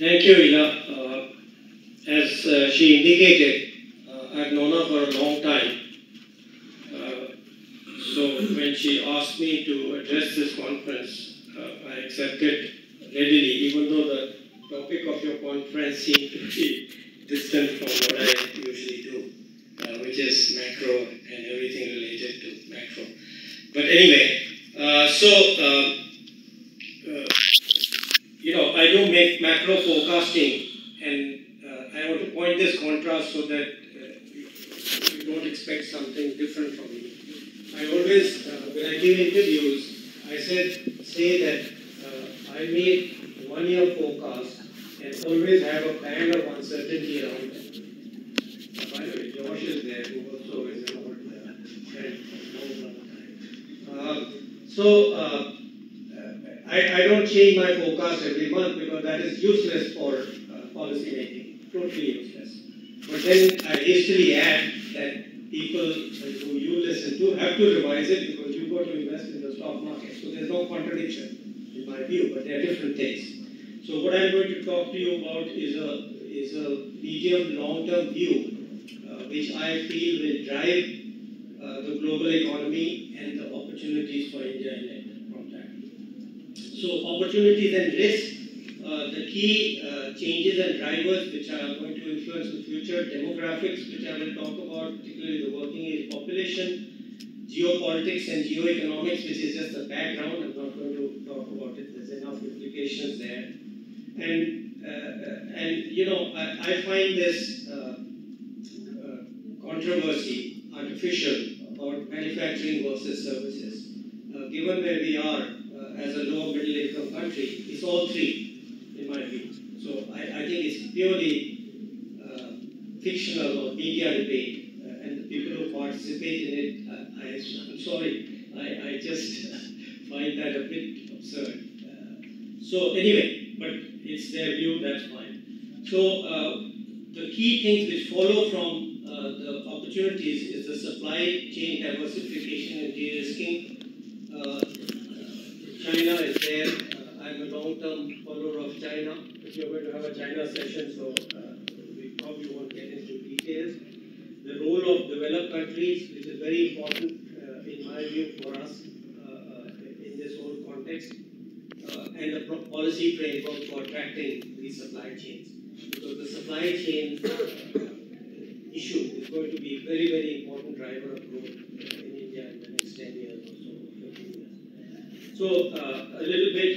Thank you, Ila. As she indicated, I've known her for a long time. So when she asked me to address this conference, I accepted readily, even though the topic of your conference seemed to be distant from what I usually do, which is macro and everything related to macro. But anyway, I do make macro forecasting, and I want to point this contrast so that you don't expect something different from me. I always, when I give interviews, I say that I make 1 year forecast and always have a band of uncertainty around it. By the way, Josh is there, who also is an old friend from a long time. I don't change my forecast every month because that is useless for policy making, totally useless. But then I hastily add that people who you listen to have to revise it because you've got to invest in the stock market. So there's no contradiction in my view, but there are different things. So what I'm going to talk to you about is a medium long-term view which I feel will drive the global economy and the opportunities for India in it from that. So opportunities and risks, the key changes and drivers which are going to influence the future, demographics which I will talk about, particularly the working age population, geopolitics and geoeconomics, which is just a background. I'm not going to talk about it. There's enough implications there. I find this controversy artificial about manufacturing versus services. Given where we are as a low middle income country, it's all three in my view. So I think it's purely fictional or media debate, and the people who participate in it, I'm sorry, I just find that a bit absurd. So anyway, but it's their view, that's fine. So the key things which follow from the opportunities is the supply chain diversification and de-risking. China is there. I'm a long-term follower of China. If you're going to have a China session, so we probably won't get into details. The role of developed countries, which is very important in my view for us in this whole context, and the policy framework for attracting these supply chains. Because the supply chain issue is going to be a very, very important driver of growth in India in the next 10 years or so, 15 years. So a little bit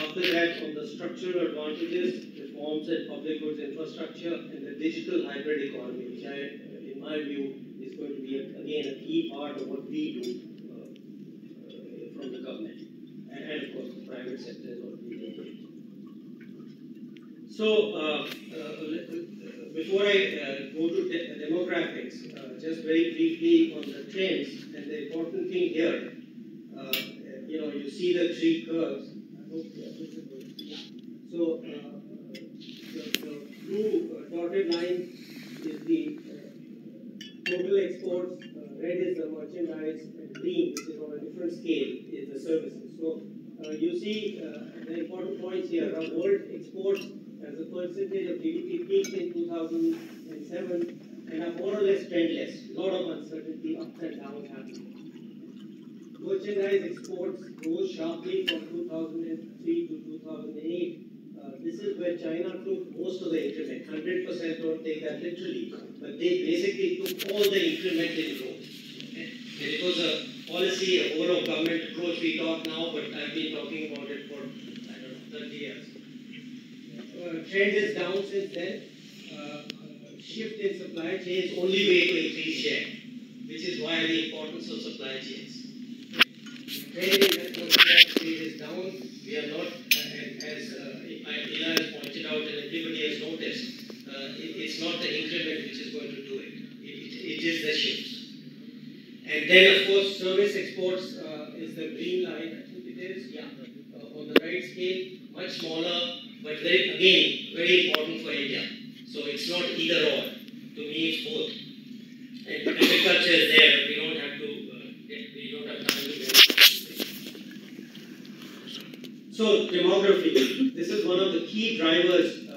after that on the structural advantages, reforms in public goods infrastructure, and the digital hybrid economy, which in my view, is going to be, again, a key part of what we do from the government. And of course, the private sector is what we do. So, before I go to demographics, just very briefly on the trends, and the important thing here, you see the three curves. I hope they are visible. So, the blue dotted line is the total exports, red is the merchandise, and green, which is on a different scale, is the services. So, you see the important points here are world exports as a percentage of GDP peaked in 2007 and are more or less trendless. A lot of uncertainty, ups and downs happening. Merchandise exports rose sharply from 2003 to 2008. This is where China took most of the increment. 100% don't take that literally, but they basically took all the increment in growth. And it was a policy, a whole of government approach we talk now, but I've been talking about it for, 30 years. Trend is down since then. Shift in supply chains, only way to increase share, which is why the importance of supply chains. Trend in that merchandise is down. We are not, as Ila has pointed out and everybody has noticed, it's not the increment which is going to do it. It is the shift. And then, of course, service exports is the green line. I think it is, yeah, on the right scale, much smaller, but very important for India. So it's not either or. To me, it's both. And agriculture is there, but we don't have time to get it. So demography. This is one of the key drivers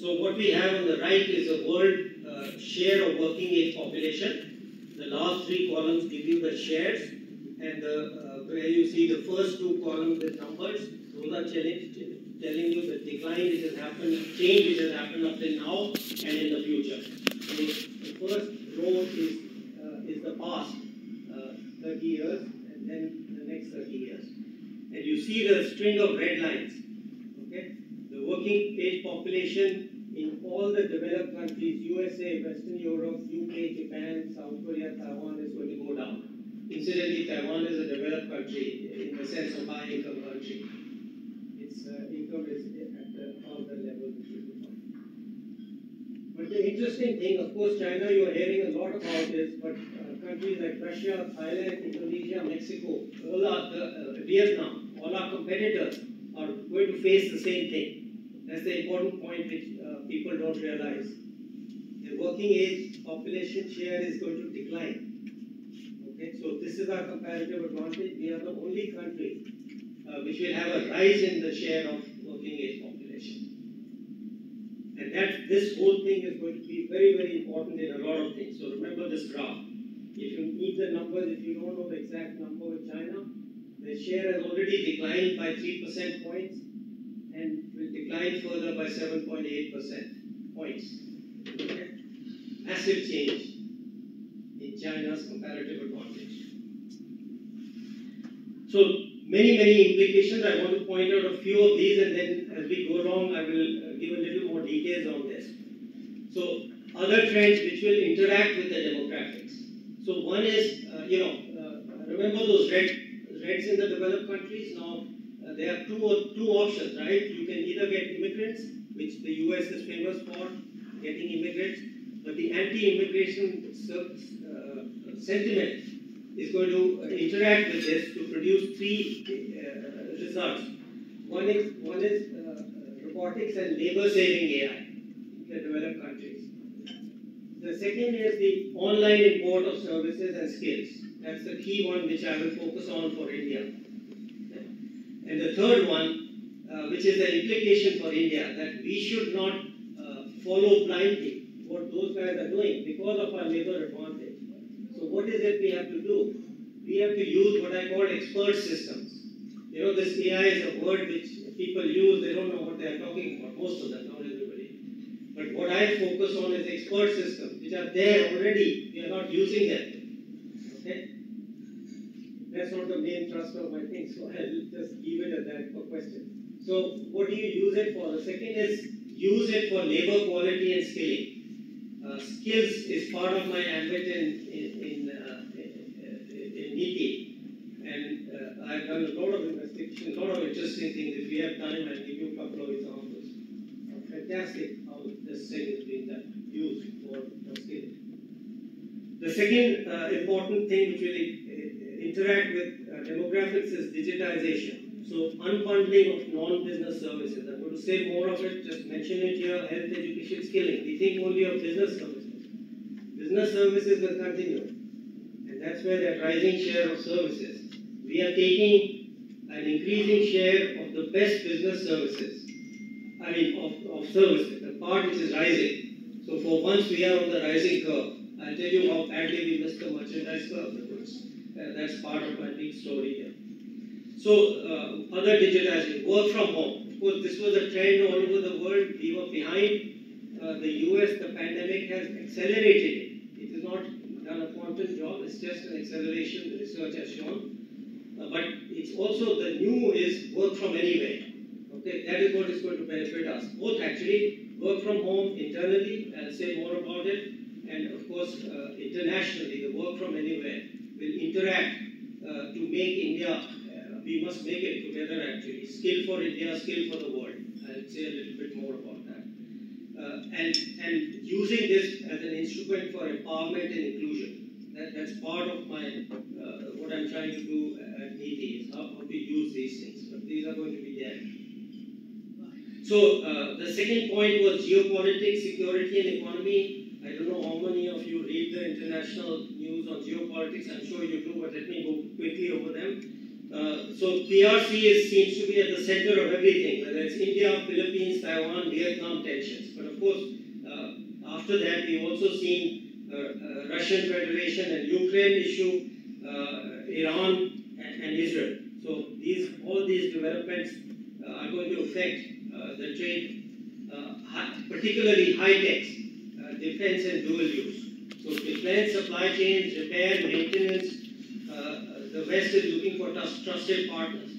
So what we have on the right is a world share of working age population. The last three columns give you the shares, and where you see the first two columns with numbers, those are telling you the decline which has happened, change which has happened up till now and in the future. So the first row is the past 30 years, and then the next 30 years. And you see the string of red lines. Okay, the working age population in all the developed countries, USA, Western Europe, UK, Japan, South Korea, Taiwan, is going to go down. Incidentally, Taiwan is a developed country in the sense of high income country. Its income is at all the level which you can find. But the interesting thing, of course, China you are hearing a lot about this, but countries like Russia, Thailand, Indonesia, Mexico, all are Vietnam, all our competitors are going to face the same thing. That's the important point which people don't realize. The working age population share is going to decline. Okay, so this is our comparative advantage. We are the only country which will have a rise in the share of working age population. And this whole thing is going to be very, very important in a lot of things. So remember this graph. If you need the numbers, if you don't know the exact number with China, the share has already declined by 3% points and will decline further by 7.8% points. Okay? Massive change in China's comparative advantage. So many implications. I want to point out a few of these, and then as we go along, I will give a little more details on this. So other trends which will interact with the demographics. So one is, remember those reds in the developed countries? Now there are two options, right? You can either get immigrants, which the US is famous for getting immigrants, but the anti-immigration sentiment is going to interact with this to produce three results. One is robotics and labor-saving AI in the developed countries. The second is the online import of services and skills. That's the key one which I will focus on for India. And the third one, which is the implication for India, that we should not follow blindly what those guys are doing because of our labor advantage. So what is it we have to do? We have to use what I call expert systems. You know, this AI is a word which people use, they don't know what they are talking about, most of them, not everybody. But what I focus on is expert systems, which are there already, we are not using them. Okay? That's not the main thrust of my thing, so I'll just leave it at that for questions. So what do you use it for? The second is use it for labor quality and skilling. Skills is part of my ambit in NITI, and I've done a lot of investigation, a lot of interesting things. If we have time, I'll give you a couple of examples. Fantastic how this thing is being used for skilling. The second important thing which will interact with demographics is digitization. So unbundling of non-business services. I'm going to say more of it, just mention it here, health, education, skilling. We think only of business services. Business services will continue. And that's where that rising share of services. We are taking an increasing share of the best business services. I mean, of services, the part which is rising. So for once we are on the rising curve. I'll tell you how badly we missed the merchandise curve. That's part of my big story here. So, other digitization, work from home. Of course, this was a trend all over the world. We were behind the US. The pandemic has accelerated it. It has not done a quantum job. It's just an acceleration, the research has shown. But it's also the new is work from anywhere. Okay, that is what is going to benefit us. Both actually, work from home internally, I'll say more about it, and of course, internationally, the work from anywhere will interact to make India. We must make it together actually. Skill for India, skill for the world. I'll say a little bit more about that. And using this as an instrument for empowerment and inclusion. That's part of my what I'm trying to do at NITI is how to use these things. But these are going to be there. So the second point was geopolitics, security and economy. I don't know how many of you read the international news on geopolitics. I'm sure you do, but let me go quickly over them. So PRC seems to be at the center of everything, whether it's India, Philippines, Taiwan, Vietnam tensions. But of course, after that, we've also seen Russian Federation and Ukraine issue, Iran and Israel. So all these developments are going to affect the trade, particularly high-techs, defense and dual use. So defense, supply chains, repair, maintenance, the West is looking for trusted partners.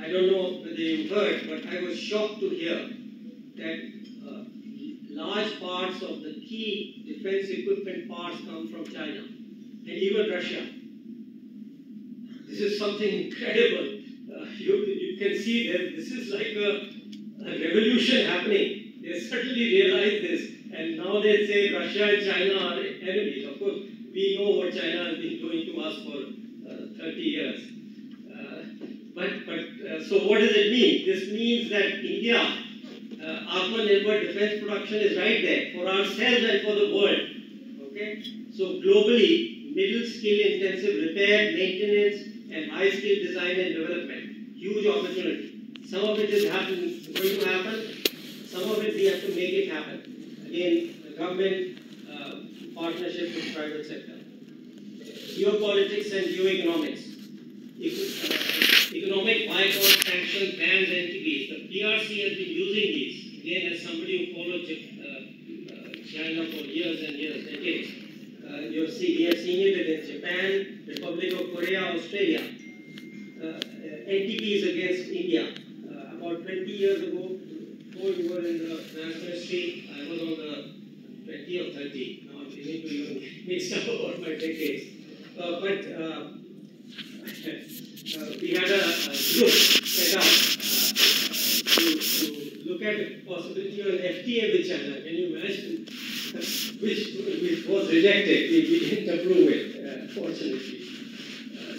I don't know whether you heard, but I was shocked to hear that large parts of the key defense equipment parts come from China and even Russia. This is something incredible. You can see that this is like a revolution happening. They certainly realize this, and now they say Russia and China are enemies. Of course, we know what China has been doing to us for 30 years. So what does it mean? This means that India, Atmanirbhar defense production is right there for ourselves and for the world. Okay? So globally, middle skill intensive repair, maintenance, and high skill design and development. Huge opportunity. Some of it is going to happen. Some of it we have to make it happen. Again, the government partnership with private sector. Geopolitics and geoeconomics. Economic boycott, sanctions, bans, NTBs. The PRC has been using these. Again, as somebody who followed China for years and years, decades. We have seen it against Japan, Republic of Korea, Australia. NTBs against India. About 20 years ago, before you were in the Finance Ministry, I was on the 20 or 30. Now I'm beginning to even mix up about my decades. We had a group set up to look at the possibility of an FTA with China. Can you imagine? which was rejected. We didn't approve it, fortunately.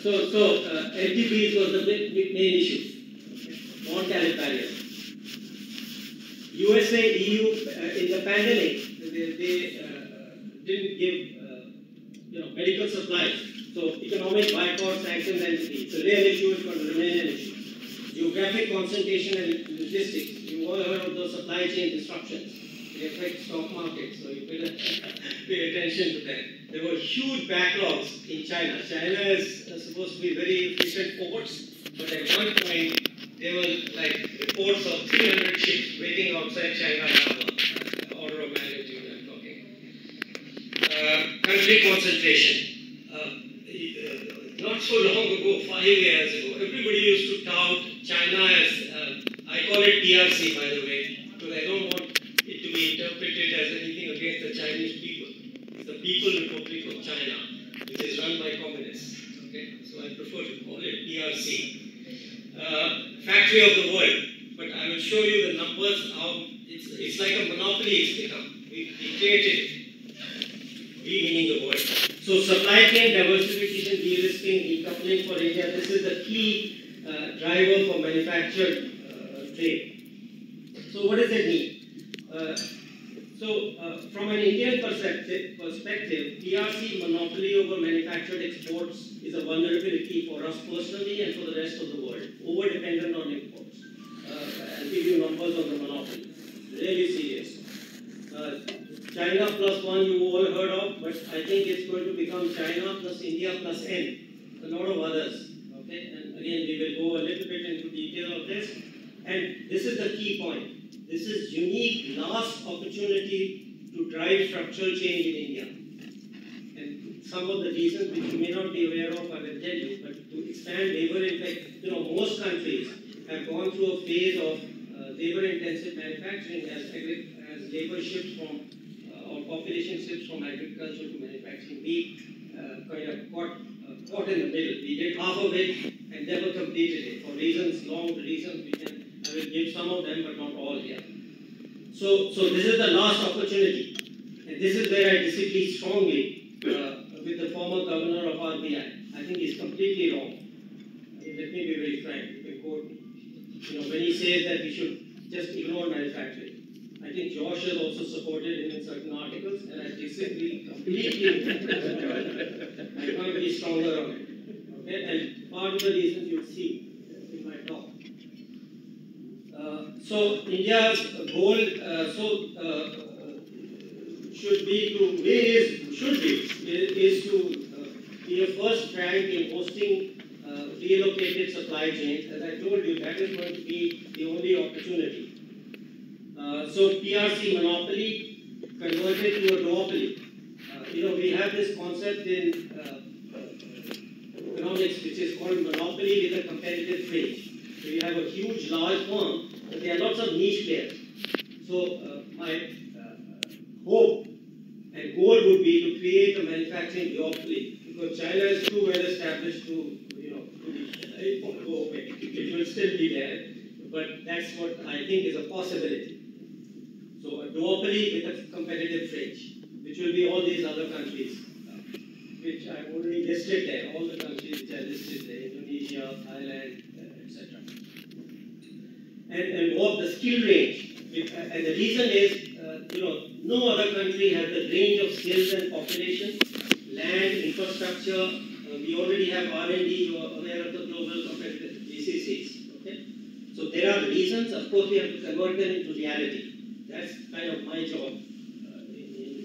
So LTPs was the main issue. Non-tariff barriers. USA, EU, in the pandemic, they didn't give medical supplies. So economic boycott, sanctions, NTP. So real issue is going to remain an issue. Geographic concentration and logistics. You all heard of those supply chain disruptions. They affect stock markets, so you better pay attention to that. There were huge backlogs in China. China is supposed to be very efficient ports, but at one point there were like reports of 300 ships waiting outside China harbor. Order of magnitude I'm talking. Country concentration. Not so long ago, 5 years ago, everybody used to tout China as, I call it PRC by the way, because I don't want it to be interpreted as anything against the Chinese people. It's the People's Republic of China, which is run by communists. Okay? So I prefer to call it PRC. Factory of the world. But I will show you the numbers, how it's like a monopoly it's become. We created it. We meaning the world. So supply chain diversification, de-risking, decoupling for India, this is the key driver for manufactured trade. So what does it mean? From an Indian perspective, PRC monopoly over manufactured exports is a vulnerability for us personally and for the rest of the world, over-dependent on imports. I'll give you numbers on the monopoly. Really serious. China plus one you all heard of, but I think it's going to become China plus India plus N. A lot of others. Okay, and again we will go a little bit into detail of this. And this is the key point. This is unique last opportunity to drive structural change in India. And some of the reasons which you may not be aware of, I will tell you, but to expand labor, in fact, most countries have gone through a phase of labor-intensive manufacturing as labor shifts from or population shifts from agriculture to manufacturing. We kind of caught in the middle. We did half of it and never completed it for reasons, long reasons. I will give some of them, but not all here. So this is the last opportunity, and this is where I disagree strongly with the former governor of RBI. I think he's completely wrong. Let me be very frank. You can quote me. When he says that we should just ignore manufacturing. I think Josh has also supported him in certain articles, and I disagree completely. I can't be stronger on it. Okay, and part of the reasons you'll see in my talk. So India's goal should be to be a first rank in hosting relocated supply chains. As I told you, that is going to be the only opportunity. So PRC monopoly converted to a duopoly. We have this concept in economics which is called monopoly with a competitive fringe. So you have a huge, large firm, but there are lots of niche players. So my hope and goal would be to create a manufacturing duopoly, because China is too well established to go away. It will still be there, but that's what I think is a possibility. So a duopoly with a competitive fringe, which will be all these other countries, which I've already listed there, all the countries which I listed there, Indonesia, Thailand, etc. And what the skill range, and the reason is, no other country has the range of skills and population, land, infrastructure. We already have R&D, you are aware of the global competitive GCCs. Okay? So there are reasons, of course we have to convert them into reality. That's kind of my job in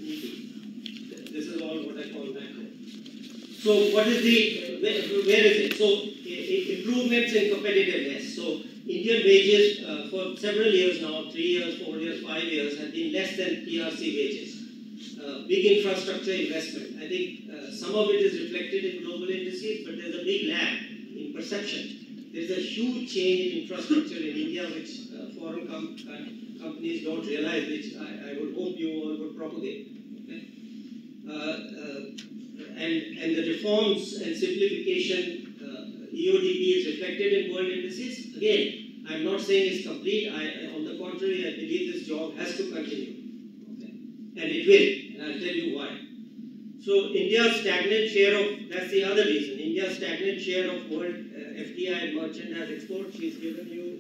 ET. This is all what I call macro. So what is where is it? So improvements in competitiveness. So Indian wages for several years now, 3 years, 4 years, 5 years, have been less than PRC wages. Big infrastructure investment. I think some of it is reflected in global indices, but there's a big lag in perception. There's a huge change in infrastructure in India, which foreign companies don't realize, which I would hope you all would propagate. Okay? And the reforms and simplification, EODP is reflected in world indices. Again, I'm not saying it's complete. On the contrary, I believe this job has to continue. Okay? And it will, and I'll tell you why. So India's stagnant share of, that's the other reason, India's stagnant share of world FDI and merchandise exports, she's given you,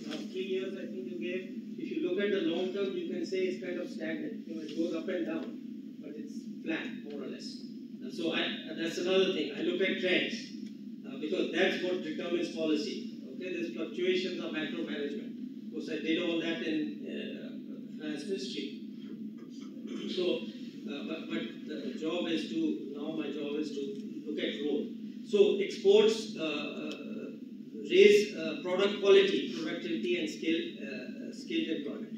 last 3 years I think you gave. If you look at the long term, you can say it's kind of stagnant. It goes up and down, but it's flat, more or less. And so that's another thing. I look at trends, because that's what determines policy. Okay, there's fluctuations of macro management. Of course, I did all that in finance ministry. So, but the job is to, now my job is to look at growth. So exports raise product quality, productivity and skilled employment.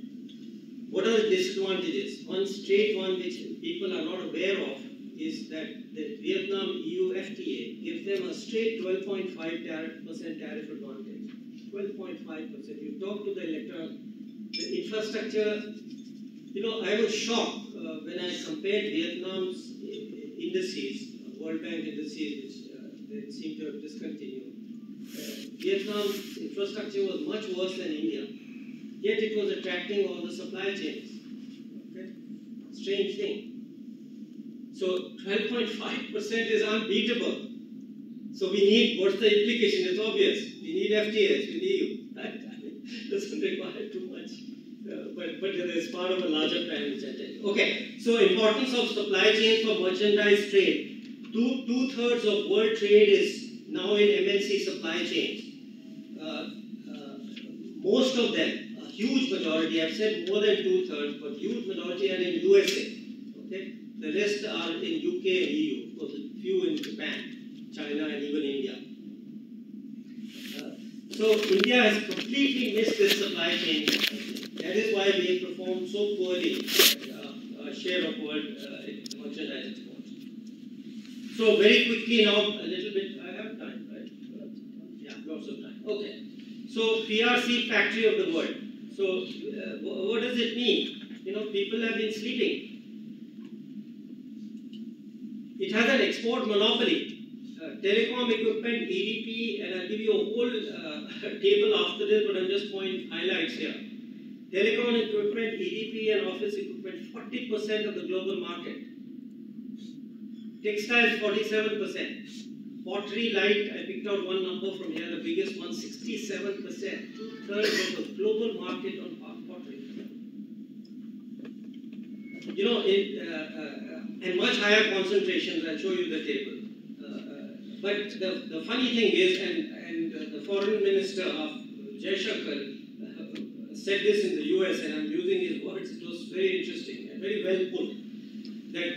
What are the disadvantages? One straight one which people are not aware of is that the Vietnam-EU FTA gives them a straight 12.5% tariff advantage. 12.5%. You talk to the infrastructure. I was shocked when I compared Vietnam's indices, World Bank indices, which they seem to have discontinued. Vietnam's infrastructure was much worse than India, yet it was attracting all the supply chains. Okay? Strange thing. So 12.5% is unbeatable. So we need, what's the implication? It's obvious. We need FTAs with EU. It doesn't require too much. But it is part of a larger plan which I tell you. Okay, so importance of supply chain for merchandise trade. Two-thirds of world trade is now in MNC supply chains. Most of them, a huge majority, I've said more than 2/3, but huge majority are in USA. Okay, the rest are in UK and EU. Of course, a few in Japan, China, and even India. So India has completely missed this supply chain. That is why we have performed so poorly share of world merchandise exports. So very quickly now, a little bit, I have time, right? Yeah, lots of time. Okay. So PRC factory of the world. So what does it mean? People have been sleeping. It has an export monopoly. Telecom equipment, EDP, and I'll give you a whole table after this, but I'm just pointing highlights here. Telecom equipment, EDP, and office equipment, 40% of the global market. Textiles, 47%. Pottery, light, I picked out one number from here, the biggest one, 67%. 2/3 of the global market on pottery. And much higher concentrations, I'll show you the table. But the funny thing is, and the foreign minister of Jaishankar said this in the US, and I'm using his words, it was very interesting and very well put, that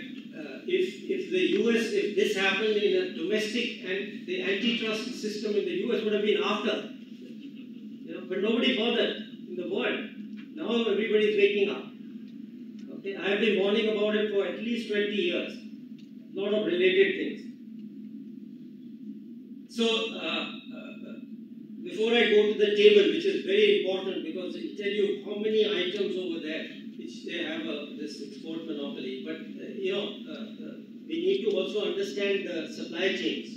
if the US, if this happened in a domestic, and the antitrust system in the US would have been after, but nobody bothered in the world. Now everybody is waking up. Okay, I have been warning about it for at least 20 years. A lot of related things. So, before I go to the table, which is very important because it tells you how many items over there, which they have this export monopoly. But, we need to also understand the supply chains.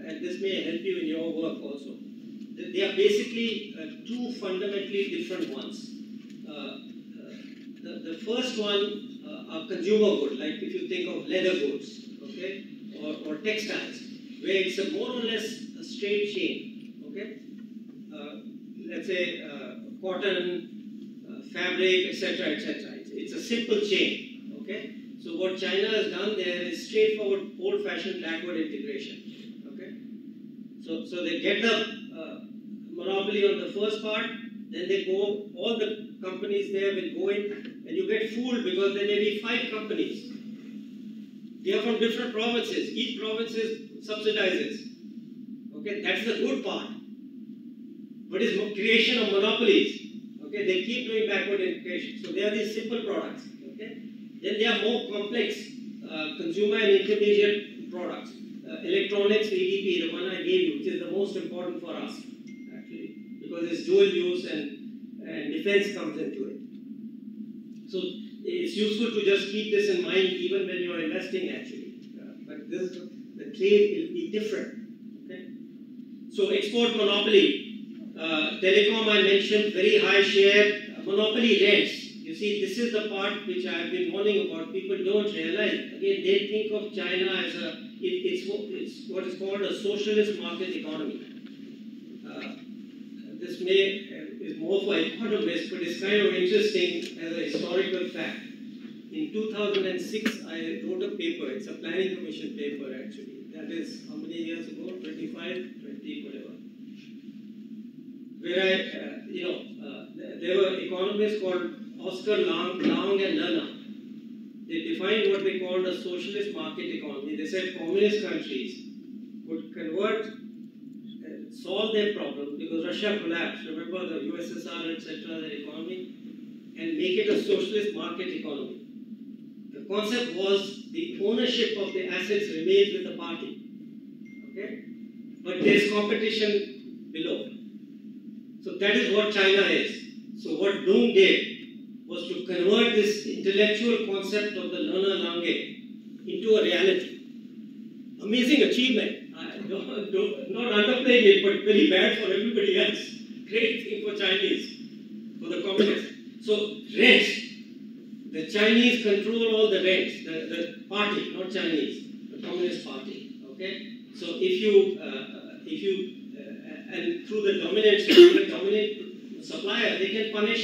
And this may help you in your work also. They are basically two fundamentally different ones. The first one are consumer goods, like if you think of leather goods, okay, or textiles, where it's a more or less a straight chain, okay. Let's say cotton, fabric, etc., etc. It's a simple chain, okay. So what China has done there is straightforward, old-fashioned backward integration, okay. So they get the monopoly on the first part, then they go, all the companies there will go in, and you get fooled because there may be 5 companies. They are from different provinces. Each province subsidizes. Okay, that's the good part. But it's creation of monopolies. Okay, they keep doing backward integration. So they are these simple products. Okay, then they are more complex consumer and intermediate products. Electronics, EDP, the one I gave you, which is the most important for us, actually, because it's dual use and defense comes into it. So it's useful to just keep this in mind even when you're investing, actually. But the trade will be different. Okay? So export monopoly, telecom I mentioned, very high share, monopoly rents. You see, this is the part which I have been warning about. People don't realize. Again, they think of China as it's what is called a socialist market economy. This is more for economists, but it's kind of interesting as a historical fact. In 2006, I wrote a paper. It's a planning commission paper, actually. That is how many years ago? 25, 20, whatever. Where there were economists called Oscar Lang and Lerner. They defined what they called a socialist market economy. They said communist countries would convert, solve their problem because Russia collapsed. Remember the USSR, etc., the economy, and make it a socialist market economy. The concept was the ownership of the assets remains with the party. Okay? But there's competition below. So that is what China is. So what Dong did was to convert this intellectual concept of the Lerner-Lange into a reality. Amazing achievement. Not underplaying it, but very bad for everybody else. Great thing for Chinese, for the communists. So rents. The Chinese control all the rents. The party, not Chinese, the Communist Party. Okay. So if you and through the dominant supplier, they can punish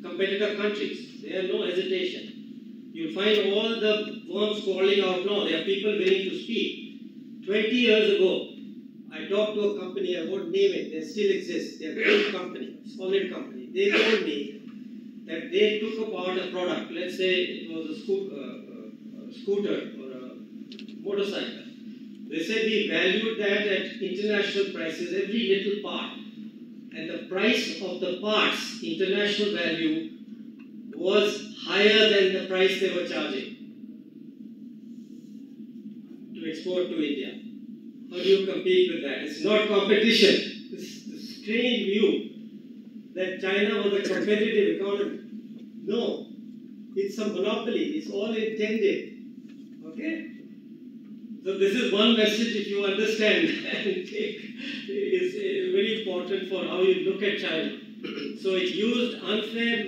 competitor countries. They have no hesitation. You'll find all the firms calling out, no, there are people willing to speak. 20 years ago, I talked to a company, I won't name it, they still exist, they're a great company, solid company. They told me that they took apart a product, let's say it was a scooter or a motorcycle. They said we valued that at international prices, every little part. And the price of the parts, international value, was higher than the price they were charging to export to India. How do you compete with that? It's not competition. This strange view that China was a competitive economy. No, it's a monopoly. It's all intended. Okay? So this is one message, if you understand and take, is very important for how you look at China. So it used unfair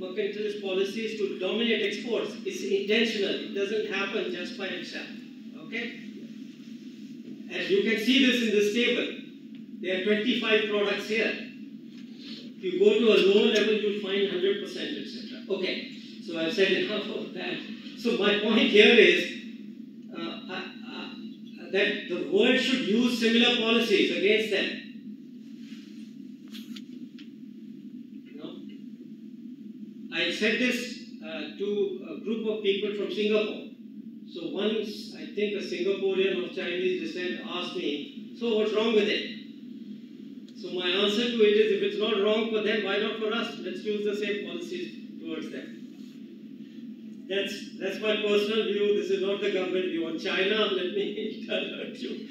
mercantilist policies to dominate exports. It's intentional. It doesn't happen just by itself. Okay? And you can see this in this table. There are 25 products here. If you go to a lower level, you'll find 100%, etc. Okay, so I've said enough of that. So my point here is, that the world should use similar policies against them. I said this to a group of people from Singapore. So once, I think a Singaporean of Chinese descent asked me, so what's wrong with it? So my answer to it is, if it's not wrong for them, why not for us? Let's use the same policies towards them. That's my personal view. This is not the government view. On China, let me tell you,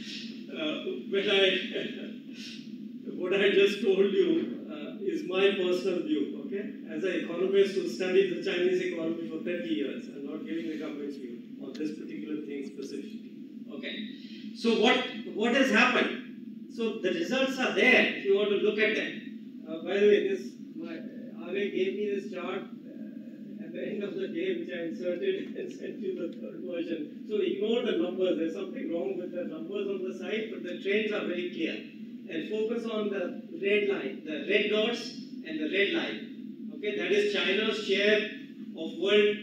what I just told you is my personal view, okay? As an economist who studied the Chinese economy for 30 years, I'm not giving the government's view on this particular thing specifically, okay? So what has happened? So the results are there if you want to look at them. By the way, RA gave me this chart at the end of the day, which I inserted and sent you the third version. So ignore the numbers. There's something wrong with the numbers on the side, but the trends are very clear. And focus on the red line, the red dots and the red line. Okay, that is China's share of world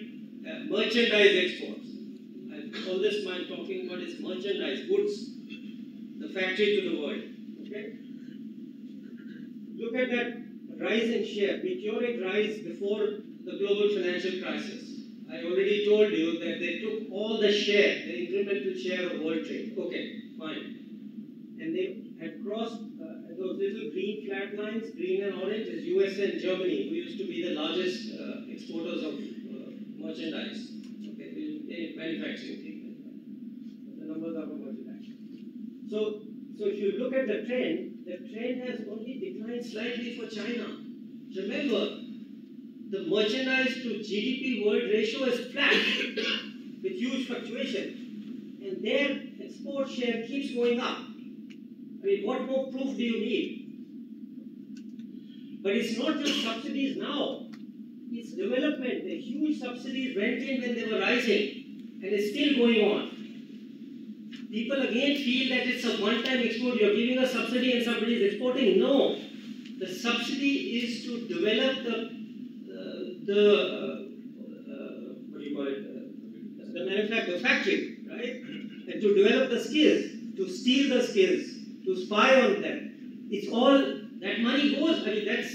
merchandise exports. And all this I'm talking about is merchandise, goods, the factory to the world. Okay? Look at that rise in share, meteoric rise before the global financial crisis. I already told you that they took all the share, the incremental share of world trade. Okay, fine. And they had crossed those little green flat lines, green and orange, is US and Germany, who used to be the largest exporters of merchandise, okay, in manufacturing things. The numbers are for merchandise. So if you look at the trend has only declined slightly for China. Remember, the merchandise to GDP world ratio is flat with huge fluctuation, and their export share keeps going up. I mean, what more proof do you need? But it's not just subsidies now. It's development. The huge subsidies went in when they were rising, and it's still going on. People again feel that it's a one-time export. You're giving a subsidy and somebody is exporting. No. The subsidy is to develop the factory, right? And to develop the skills, to steal the skills, to spy on them. It's all, that money goes, I mean, that's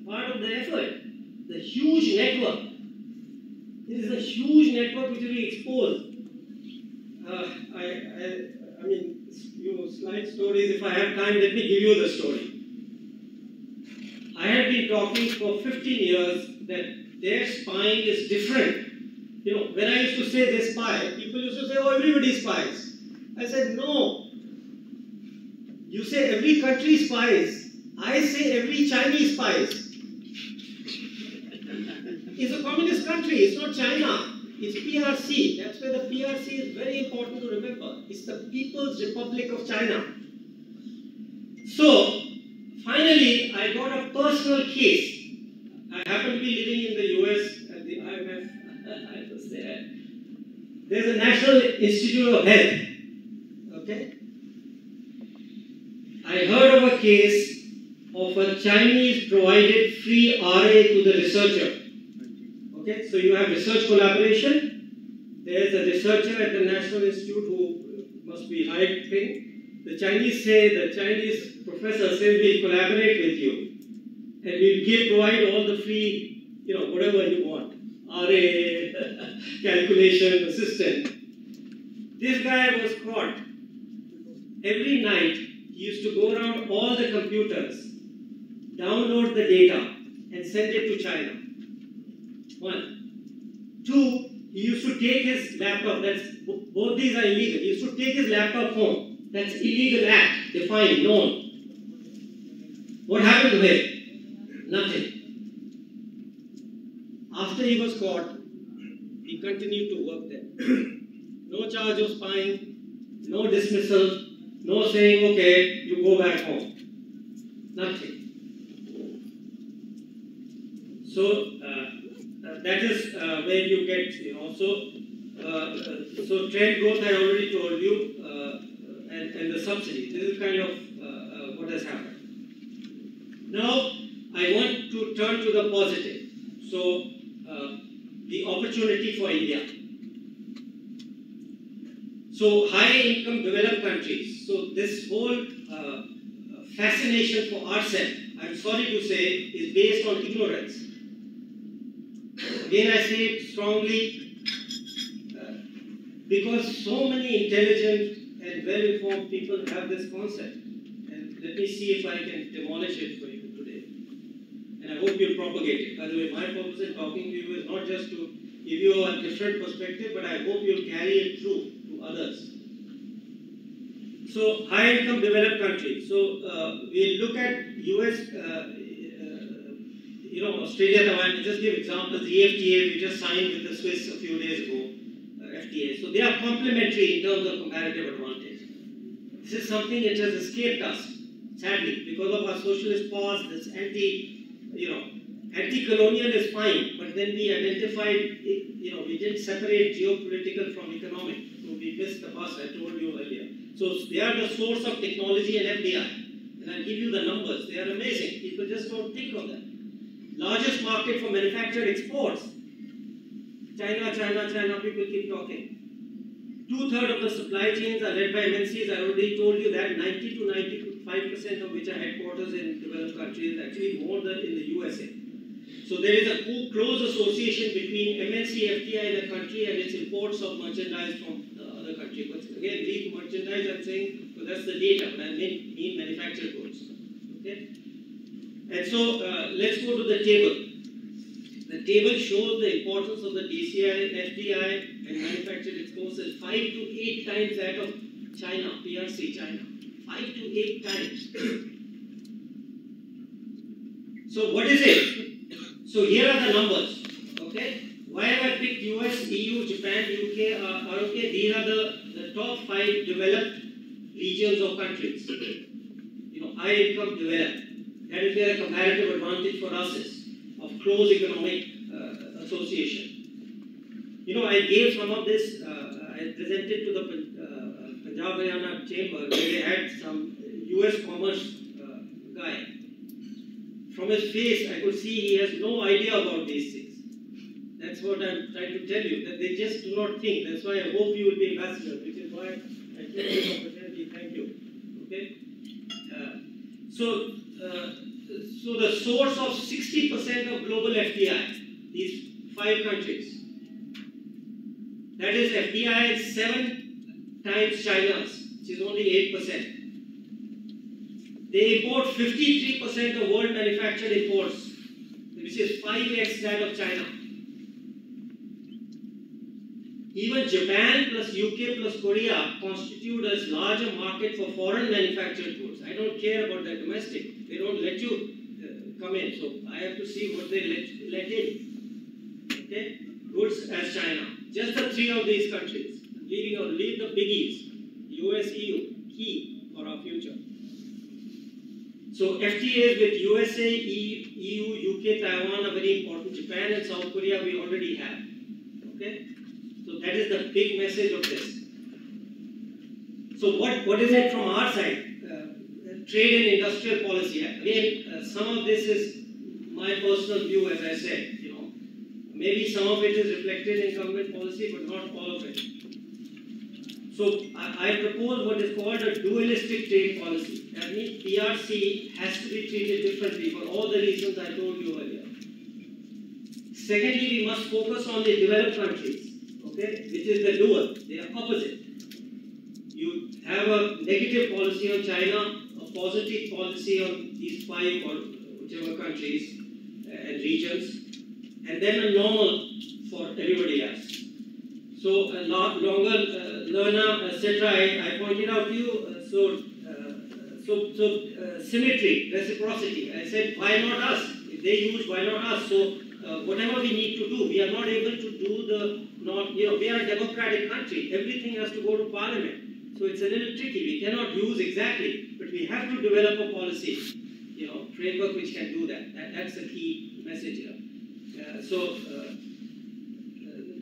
part of the effort. The huge network. This is a huge network which will be exposed. I mean, you slide stories, if I have time, let me give you the story. I have been talking for 15 years that their spying is different. You know, when I used to say they spy, people used to say, oh, everybody spies. I said, no. You say every country spies. I say every Chinese spies. It's a communist country, it's not China. It's PRC. That's why the PRC is very important to remember. It's the People's Republic of China. So, finally, I got a personal case. I happen to be living in the US at the IMF. I was there. There's a National Institute of Health. Okay? I heard of a case of a Chinese provided free RA to the researcher. Okay, so you have research collaboration. There's a researcher at the National Institute who must be high-paying. The Chinese professor says, we'll collaborate with you. And we'll provide all the free, whatever you want. RA, calculation, assistant. This guy was caught. Every night, he used to go around all the computers, download the data, and send it to China. 1. 2, he used to take his laptop, both these are illegal. He used to take his laptop home. That's illegal act, defined, known. What happened to him? Nothing. After he was caught, he continued to work there. No charge of spying, no dismissal, no saying, okay, you go back home. Nothing. So, that is where you get, so trade growth I already told you, and the subsidy. This is kind of what has happened. Now, I want to turn to the positive. So, the opportunity for India. So high-income developed countries. So this whole fascination for RCEP, I'm sorry to say, is based on ignorance. Again, I say it strongly, because so many intelligent and well-informed people have this concept. And let me see if I can demolish it for you today. And I hope you'll propagate it. By the way, my purpose in talking to you is not just to give you a different perspective, but I hope you'll carry it through to others. So, high-income developed countries. So, we look at US, Australia, Taiwan. Just give examples. The FTA we just signed with the Swiss a few days ago. FTA. So, they are complementary in terms of comparative advantage. This is something that has escaped us, sadly, because of our socialist past. This anti-colonial is fine, but then we identified, we didn't separate geopolitical from economic. So, we missed the bus. I told you earlier. So they are the source of technology and FDI. And I'll give you the numbers. They are amazing. People just don't think of them. Largest market for manufactured exports. China, people keep talking. 2/3 of the supply chains are led by MNCs. I already told you that 90 to 95% of which are headquarters in developed countries, actually more than in the USA. So there is a close association between MNC FDI in a country and its imports of merchandise from the country. But again, leave merchandise, I'm saying, because that's the data, but I mean manufactured goods. Okay? And so, let's go to the table. The table shows the importance of the DCI, FDI, and manufactured exports is 5 to 8 times that of China, PRC China. 5 to 8 times. So, what is it? So, here are the numbers. Okay? Why have I picked US, EU, Japan, UK, are okay? These are the top 5 developed regions or countries. High income developed. That is where a comparative advantage for us is, of close economic association. I gave some of this, I presented to the Punjab Haryana Chamber, where they had some US commerce guy. From his face, I could see he has no idea about these things. That's what I'm trying to tell you, that they just do not think. That's why I hope you will be ambassador, which is why I took this opportunity. Thank you. Okay? So the source of 60% of global FDI, these 5 countries, that is FDI is 7 times China's, which is only 8%. They import 53% of world manufactured imports, which is 5x that of China. Even Japan plus UK plus Korea constitute as larger market for foreign manufactured goods. I don't care about the domestic. They don't let you come in. So I have to see what they let in. Okay? Goods as China. Just the 3 of these countries. Leave the biggies. US, EU. Key for our future. So FTAs with USA, EU, UK, Taiwan are very important. Japan and South Korea we already have. Okay? So that is the big message of this. So what is it from our side? Trade and industrial policy. Again, some of this is my personal view, as I said. Maybe some of it is reflected in government policy, but not all of it. So I propose what is called a dualistic trade policy. That means PRC has to be treated differently for all the reasons I told you earlier. Secondly, we must focus on the developed countries. Okay, which is the dual, they are opposite. You have a negative policy on China, a positive policy on these 5 or whichever countries and regions, and then a normal for everybody else. So a lot longer learner, etc. I pointed out to you. Symmetry, reciprocity. I said, why not us? If they use, why not us? So whatever we need to do, we are not able to do we are a democratic country. Everything has to go to parliament. So it's a little tricky. We cannot use exactly, but we have to develop a policy, framework which can do that. That's the key message here.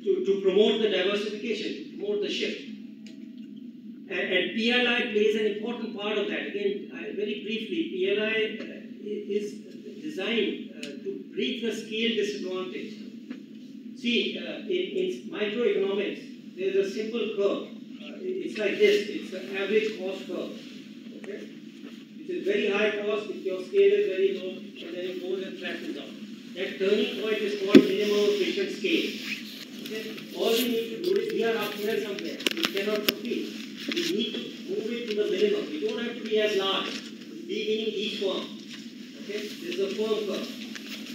To promote the diversification, to promote the shift. And PLI plays an important part of that. Again, very briefly, PLI is designed to break the scale disadvantage. See, in microeconomics, there is a simple curve. it's like this. It's an average cost curve. Okay? It is very high cost if your scale is very low, and then it goes and flattens out. That turning point is called minimum efficient scale. Okay? All we need to do is, we are up here somewhere. We cannot compete. We need to move it to the minimum. We don't have to be as large. We meaning each firm. Okay? This is a firm curve.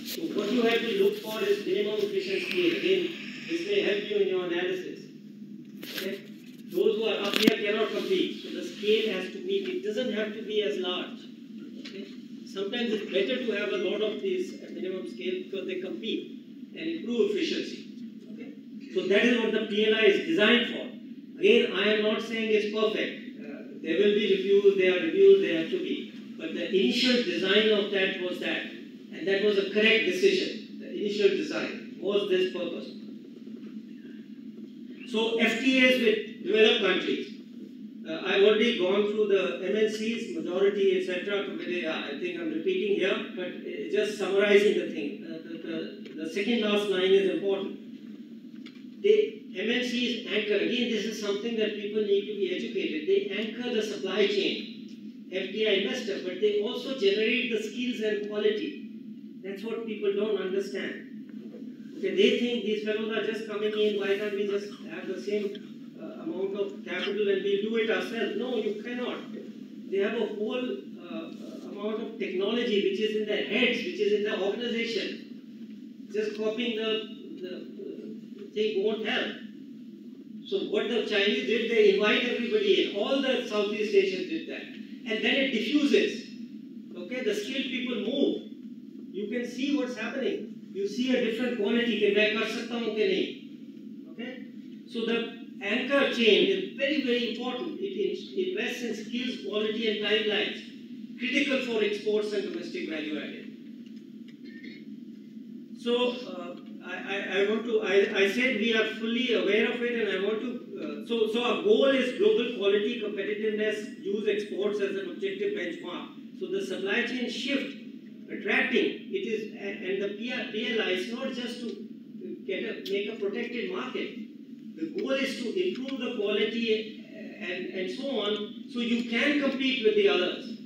So what you have to look for is minimum efficient scale. Again, this may help you in your analysis. Okay? Those who are up here cannot compete. So the scale has to be, it doesn't have to be as large. Okay? Sometimes it's better to have a lot of these at minimum scale because they compete and improve efficiency. Okay? So that is what the PLI is designed for. Again, I am not saying it's perfect. There will be reviews, there are reviews, there have to be. But the initial design of that was that. And that was a correct decision. The initial design was this purpose. So FTAs with developed countries. I've already gone through the MNCs, majority, etc. I think I'm repeating here, but just summarizing the thing. The second last line is important. The MNCs anchor, again, this is something that people need to be educated. They anchor the supply chain, FDI investor, but they also generate the skills and quality. That's what people don't understand. Okay, they think these fellows are just coming in, why can't we just have the same amount of capital and we'll do it ourselves? No, you cannot. They have a whole amount of technology which is in their heads, which is in the organization. Just copying the thing won't help. So what the Chinese did, they invite everybody in. All the Southeast Asians did that. And then it diffuses. Okay, the skilled people move. You can see what's happening. You see a different quality. Okay? So the anchor chain is very, very important. It invests in skills, quality and timelines, critical for exports and domestic value added. So I said we are fully aware of it, and I want to, so our goal is global quality, competitiveness, use exports as an objective benchmark. So the supply chain shift, attracting, it is, and the PLI is not just to make a protected market. The goal is to improve the quality and so on, so you can compete with the others.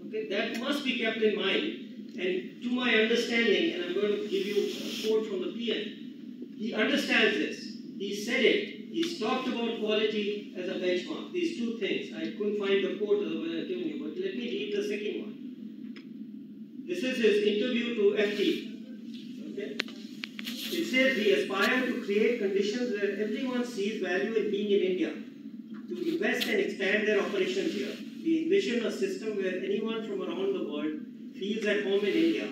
Okay, that must be kept in mind. And to my understanding, and I'm going to give you a quote from the PM, he understands this. He said it. He's talked about quality as a benchmark. These two things. I couldn't find the quote otherwise I've given you, but let me read the second one. This is his interview to FT. Okay? It says, we aspire to create conditions where everyone sees value in being in India, to invest and expand their operations here. We envision a system where anyone from around the world feels at home in India,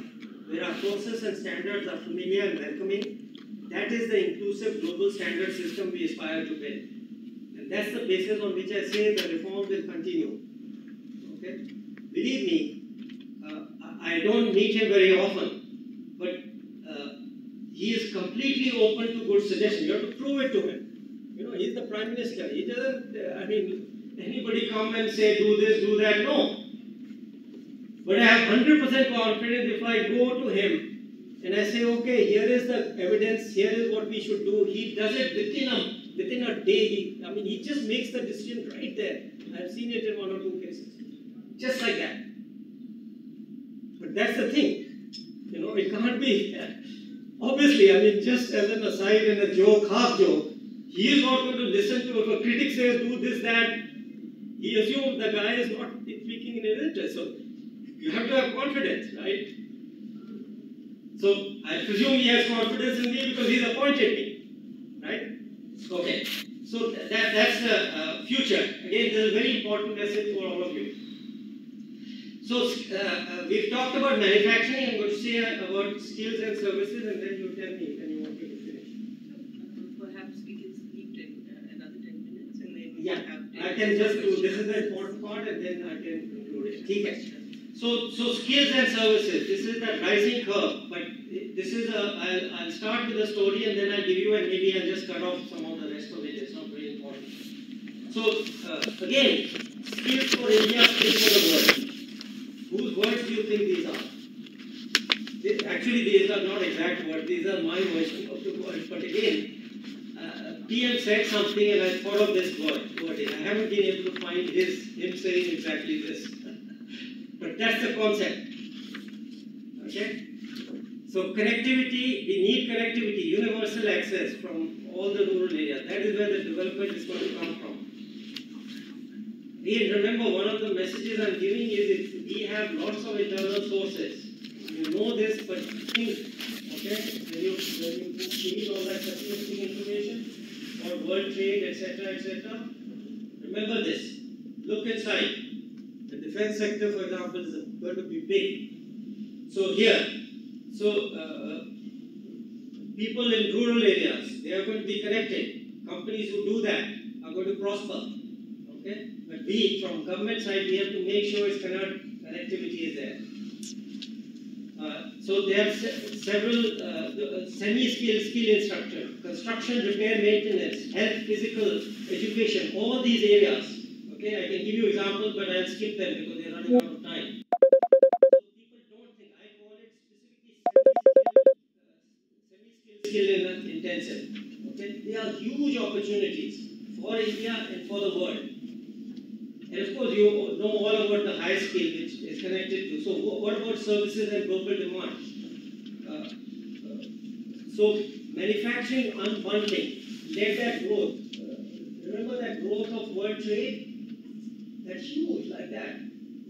where our process and standards are familiar and welcoming. That is the inclusive global standard system we aspire to build. And that's the basis on which I say the reform will continue. Okay? Believe me, I don't meet him very often, but he is completely open to good suggestions. You have to prove it to him. You know, he's the Prime Minister. He doesn't, anybody come and say, do this, do that. No. But I have 100% confidence if I go to him and I say, okay, here is the evidence, here is what we should do. He does it within a day. He just makes the decision right there. I've seen it in 1 or 2 cases. Just like that. But that's the thing. You know, it can't be. Obviously, just as an aside and a joke, half joke, he is not going to listen to if a critic says do this, that. He assumes the guy is not speaking in his interest. So you have to have confidence, right? So I presume he has confidence in me because he's appointed me, right? Okay. So that's the future. Again, this is a very important message for all of you. So we've talked about manufacturing. I'm going to say about skills and services, and then you tell me when you want me to finish. Perhaps we can sleep another 10 minutes, and then I can just do this is the important part, and then I can conclude it. Okay. So skills and services. This is the rising curve, but this is I'll start with a story, and then I'll give you, and maybe I'll just cut off some of the rest of it. It's not very important. So again, skills for India, skills for the world. Whose words do you think these are? Actually, these are not exact words. These are my version of the words. But again, TM said something and I thought of this word. I haven't been able to find him saying exactly this. But that's the concept. Okay? So connectivity, we need connectivity, universal access from all the rural areas. That is where the development is going to come from. And remember, one of the messages I'm giving is we have lots of internal sources. You know this, but think, okay, when you need all that specific information or world trade, etc., remember this. Look inside. The defense sector, for example, is going to be big. So here, people in rural areas, they are going to be connected. Companies who do that are going to prosper. Okay? But we, from government side, we have to make sure its connectivity is there. So there are several semi-skill instructor, construction, repair, maintenance, health, physical, education, all these areas. Okay, I can give you examples, but I'll skip them because they're running out of time. So people don't think, I call it specifically semi-skill intensive. Okay, they are huge opportunities for India and for the world. And of course, you know all about the high skill which is connected to. So what about services and global demand? So manufacturing unbundling led that growth. Remember that growth of world trade? That's huge like that.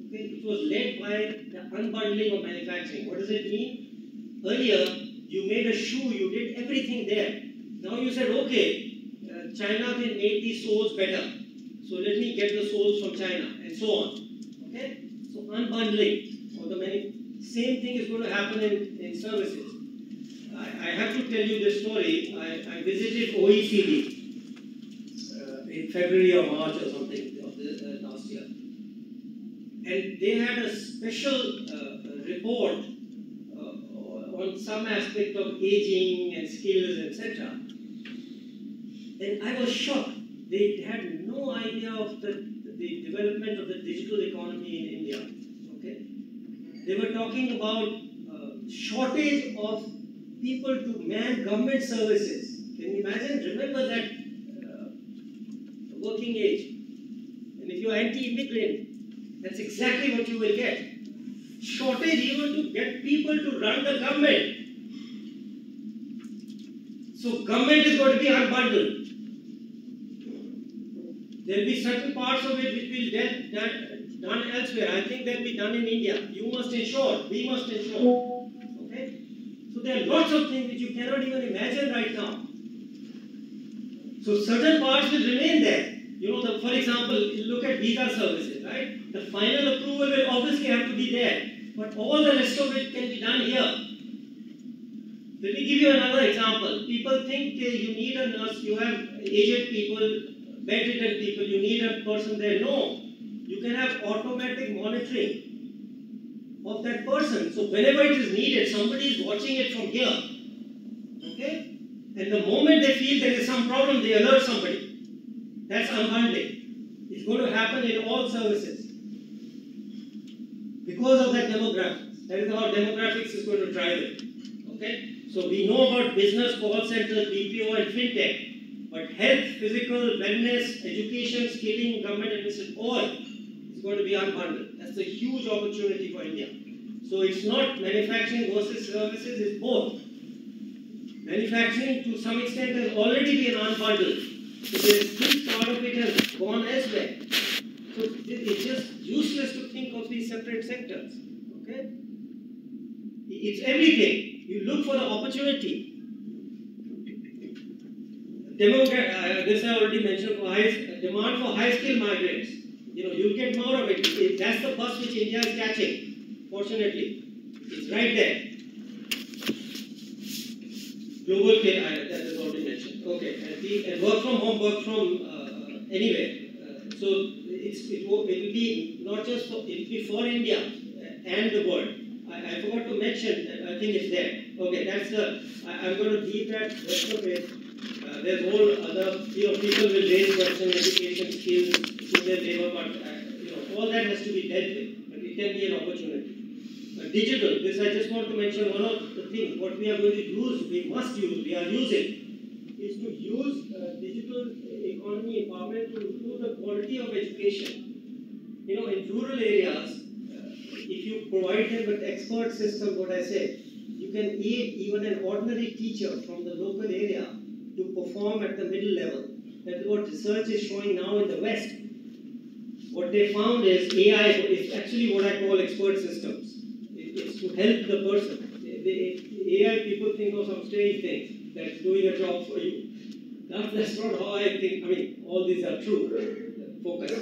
Okay, it was led by the unbundling of manufacturing. What does it mean? Earlier, you made a shoe, you did everything there. Now you said, okay, China can make these soles better. So let me get the soles from China, and so on. Okay? So unbundling, or same thing is going to happen in services. I have to tell you this story. I visited OECD in February or March or something of last year. And they had a special report on some aspect of aging and skills, etc. And I was shocked. They had no idea of the development of the digital economy in India. Okay? They were talking about shortage of people to man government services. Can you imagine? Remember that working age. And if you're anti-immigrant, that's exactly what you will get. Shortage even to get people to run the government. So government is going to be unbundled. There will be certain parts of it which will be done elsewhere. I think they'll be done in India. You must ensure, we must ensure. Okay? So there are lots of things which you cannot even imagine right now. So certain parts will remain there. You know, for example, look at visa services, right? The final approval will obviously have to be there. But all the rest of it can be done here. Let me give you another example. People think you need a nurse, you have aged people, bedridden people, you need a person there. No. You can have automatic monitoring of that person. So whenever it is needed, somebody is watching it from here. Okay? And the moment they feel there is some problem, they alert somebody. That's unbundling. It's going to happen in all services. Because of that demographics. That is how demographics is going to drive it. Okay? So we know about business, call centers, BPO and fintech. But health, physical, wellness, education, skilling, government administration, all is going to be unbundled. That's a huge opportunity for India. So it's not manufacturing versus services, it's both. Manufacturing to some extent has already been unbundled. So there's big part of it has gone elsewhere. So it's just useless to think of these separate sectors. Okay? It's everything. You look for the opportunity. This I already mentioned, demand for high-skill migrants. You know, you'll get more of it. That's the bus which India is catching, fortunately. It's right there. Global care, that is already mentioned. Okay, and work from home, work from anywhere. So it will be not just for, it will be for India and the world. I forgot to mention, I think it's there. Okay, that's I'm going to leave that rest of it. There's all other, people will raise questions, education, skills, student labor, but all that has to be dealt with. But it can be an opportunity. Digital, this I just want to mention one of the things, what we are going to use, we must use, we are using, is to use digital economy empowerment to improve the quality of education. You know, in rural areas, if you provide them with expert system, what I said, you can aid even an ordinary teacher from the local area to perform at the middle level. That is what research is showing now in the West. What they found is AI is actually what I call expert systems. It's to help the person. The AI people think of some strange things that's doing a job for you. That's not how I think. I mean, all these are true. Focus.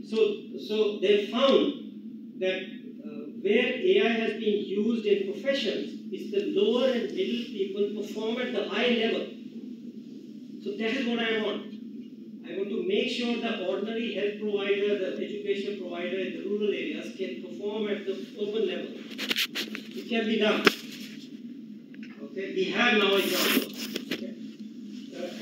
So they found that where AI has been used in professions, is the lower and middle people perform at the high level. So that is what I want. I want to make sure the ordinary health provider, the education provider in the rural areas can perform at the urban level. It can be done. Okay, we have now examples. Okay.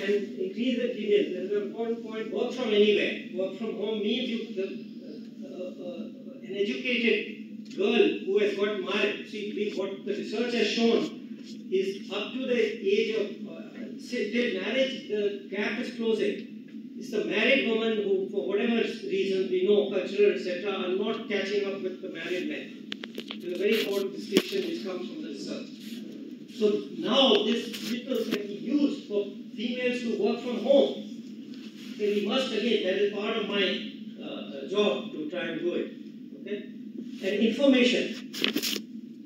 And increase the details. There is an important point. Work from anywhere. Work from home means an educated girl who has got married. See, what the research has shown is up to the age of till marriage, the gap is closing. It's the married woman who, for whatever reason we know, cultural, etc., are not catching up with the married men. It's a very important distinction which comes from the research. So now this digital can be used for females to work from home. And we must, again, that is part of my job to try and do it. Okay? And information.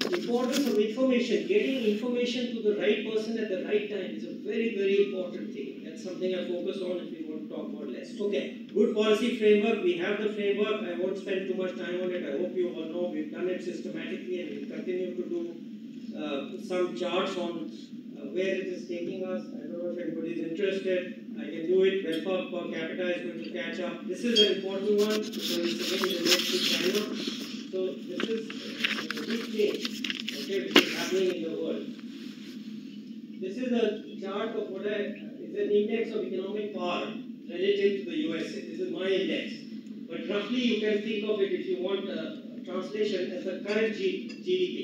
Importance of information, getting information to the right person at the right time is a very, very important thing. That's something I focus on if we want to talk about less. Okay, good policy framework. We have the framework. I won't spend too much time on it. I hope you all know we've done it systematically and we'll continue to do some charts on where it is taking us. I don't know if anybody is interested. I can do it. Welfare per capita is going to catch up. This is an important one because it's again related to China. So this is a big change, okay, which is happening in the world. This is a chart of what is an index of economic power relative to the USA. This is my index. But roughly you can think of it, if you want a translation, as the current GDP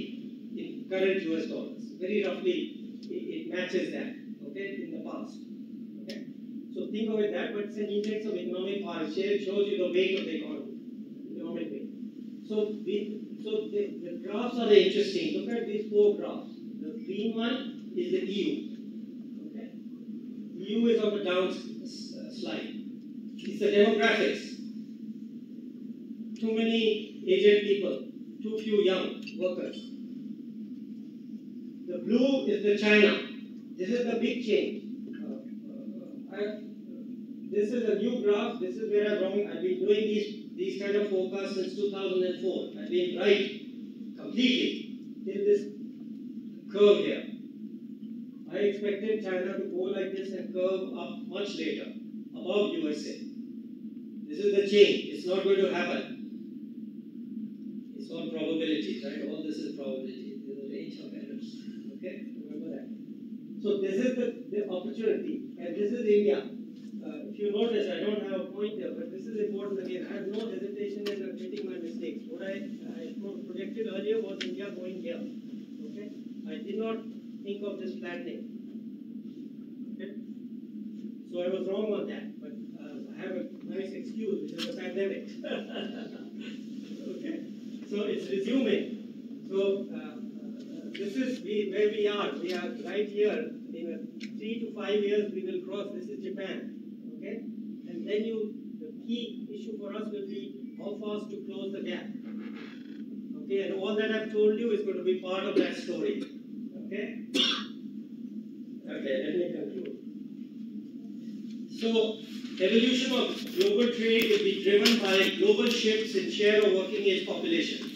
in current US dollars. Very roughly it matches that, okay, in the past. Okay? So think of it that, but it's an index of economic power. It shows you the weight of the economy, economic weight. So the graphs are interesting. Look at these four graphs. The green one is the EU. Okay? EU is on the down slide. It's the demographics. Too many aged people, too few young workers. The blue is the China. This is the big change. This is a new graph. This is where I'm wrong. I've been doing these kind of forecasts since 2004. I've been right completely till this curve here. I expected China to go like this and curve up much later, above USA. This is the change. It's not going to happen. It's all probabilities, right? All this is probability. There's a range of errors. Okay? Remember that. So this is the opportunity, and this is India. If you notice, I don't have a pointer, but this is important again. I have no hesitation in admitting my mistakes. What I projected earlier was India going here. Okay? I did not think of this flattening. Okay? So I was wrong on that, but I have a nice excuse, which is the pandemic. Okay? So it's resuming. So this is where we are. We are right here. In 3 to 5 years, we will cross. This is Japan. Okay? And then the key issue for us will be how fast to close the gap. Okay? And all that I've told you is going to be part of that story. Okay? Okay, let me conclude. So, evolution of global trade will be driven by global shifts in share of working age population.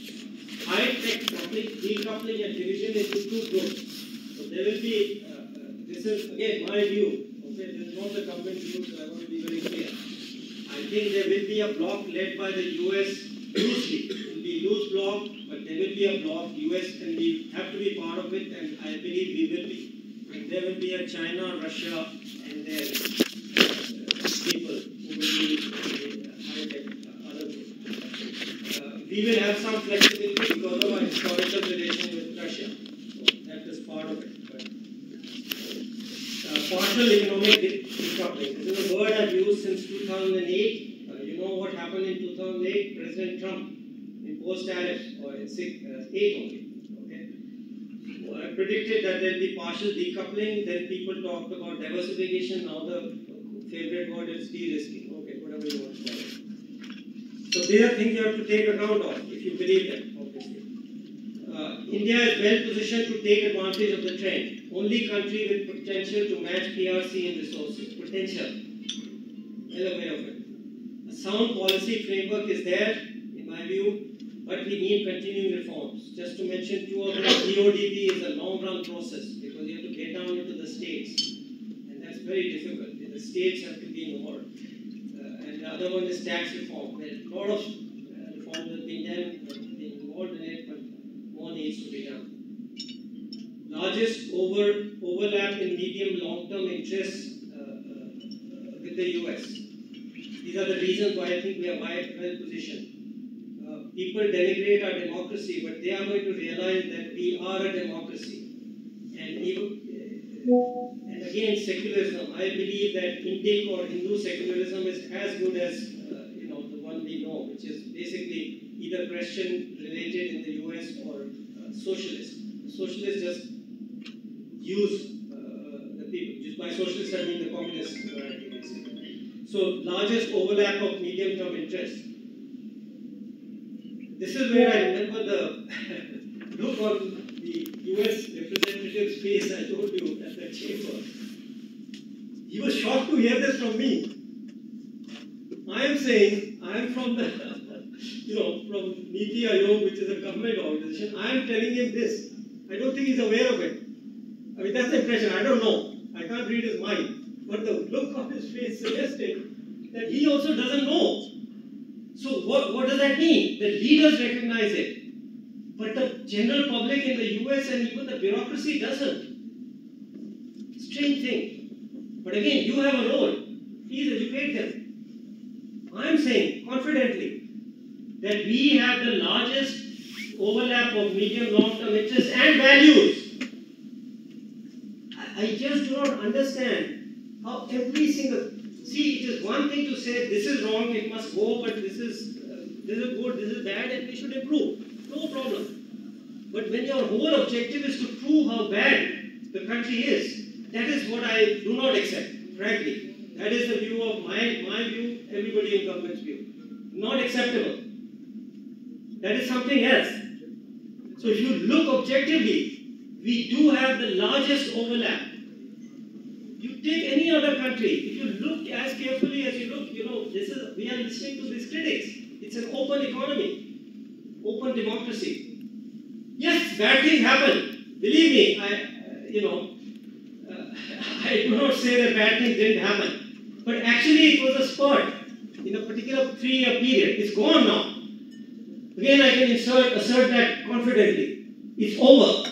High-tech decoupling and division into two groups. So there will be, this is again my view. Okay, this is not the government view, so I want to be very clear. I think there will be a bloc led by the US loosely. It will be loose bloc, but there will be a bloc. US and we have to be part of it, and I believe we will be. And there will be a China, Russia, and their people who will be high-tech other groups. We will have some flexibility because of our historical relation with Russia. So that is part of it. But, partial economic decoupling. This is a word I've used since 2008. You know what happened in 2008? President Trump imposed tariffs, or in 8 only. Okay. Well, I predicted that there will be partial decoupling. Then people talked about diversification. Now the favorite word is de-risking. Okay, whatever you want to call it. So these are things you have to take account of if you believe them, obviously. India is well positioned to take advantage of the trend. Only country with potential to match PRC in resources. Potential. Well aware of it. A sound policy framework is there, in my view, but we need continuing reforms. Just to mention two of them, DODP is a long-run process because you have to get down into the states. And that's very difficult. The states have to be involved. And the other one is tax reform. There are a lot of reforms that have been done, been involved in it, but more needs to be done. Largest overlap in medium long-term interests with the US. These are the reasons why I think we are well positioned. People denigrate our democracy, but they are going to realize that we are a democracy. And again, secularism. I believe that Indic or Hindu secularism is as good as the one we know, which is basically either Christian related in the US or socialist. The socialists just use the people. Just by socialist I mean the communist variety, basically. So largest overlap of medium-term interest. This is where I remember the look on the US representative's face I told you at the chamber. He was shocked to hear this from me. I am saying, I am from the, from Niti Aayog, which is a government organization. I am telling him this. I don't think he's aware of it. I mean, that's the impression. I don't know. I can't read his mind. But the look on his face suggested that he also doesn't know. So what does that mean? The leaders recognize it. But the general public in the US and even the bureaucracy doesn't. Strange thing. But again, you have a role. Please educate them. I'm saying confidently that we have the largest overlap of medium long-term interests and values. I just do not understand how every single... See, it is one thing to say this is wrong, it must go, but this is good, this is bad, and we should improve. No problem. But when your whole objective is to prove how bad the country is, that is what I do not accept, frankly. That is the view of my view, everybody in government's view. Not acceptable. That is something else. So if you look objectively, we do have the largest overlap. You take any other country, if you look as carefully as you look, we are listening to these critics. It's an open economy, open democracy. Yes, bad things happen. Believe me, I do not say that bad things didn't happen. But actually it was a spurt in a particular 3-year period. It's gone now. Again, I can assert that confidently. It's over.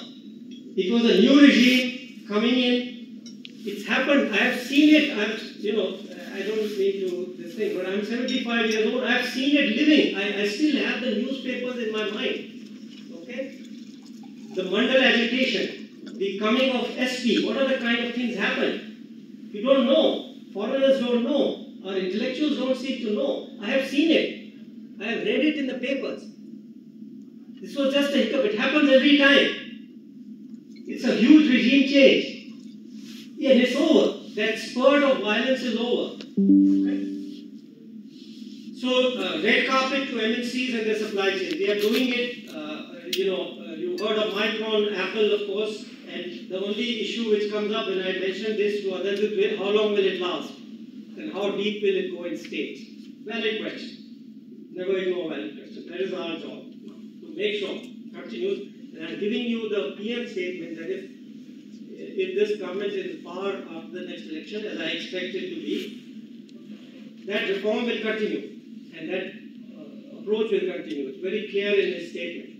It was a new regime coming in. It's happened. I have seen it. I don't mean to this thing, but I'm 75 years old. I have seen it living. I still have the newspapers in my mind. Okay? The Mandal agitation, the coming of SP, what are the kind of things happen? We don't know. Foreigners don't know. Our intellectuals don't seem to know. I have seen it. I have read it in the papers. This was just a hiccup. It happens every time. It's a huge regime change. Yeah, it's over. That spurt of violence is over. Okay? So, red carpet to MNCs and their supply chain. They are doing it. You heard of Micron, Apple, of course. And the only issue which comes up, and I mentioned this to others, is how long will it last? And how deep will it go in states? Valid question. Never ignore valid question. That is our job. To make sure it continues. And I'm giving you the PM statement that if this government is in power after the next election, as I expect it to be, that reform will continue. And that approach will continue. It's very clear in his statement.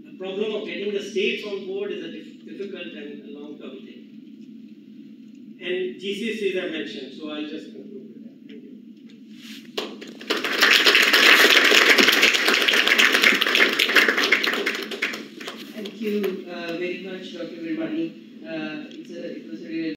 The problem of getting the states on board is a difficult and a long-term thing. And GCCs I mentioned, so I'll just conclude with that. Thank you. Thank you very much, Dr. Virmani. It was a real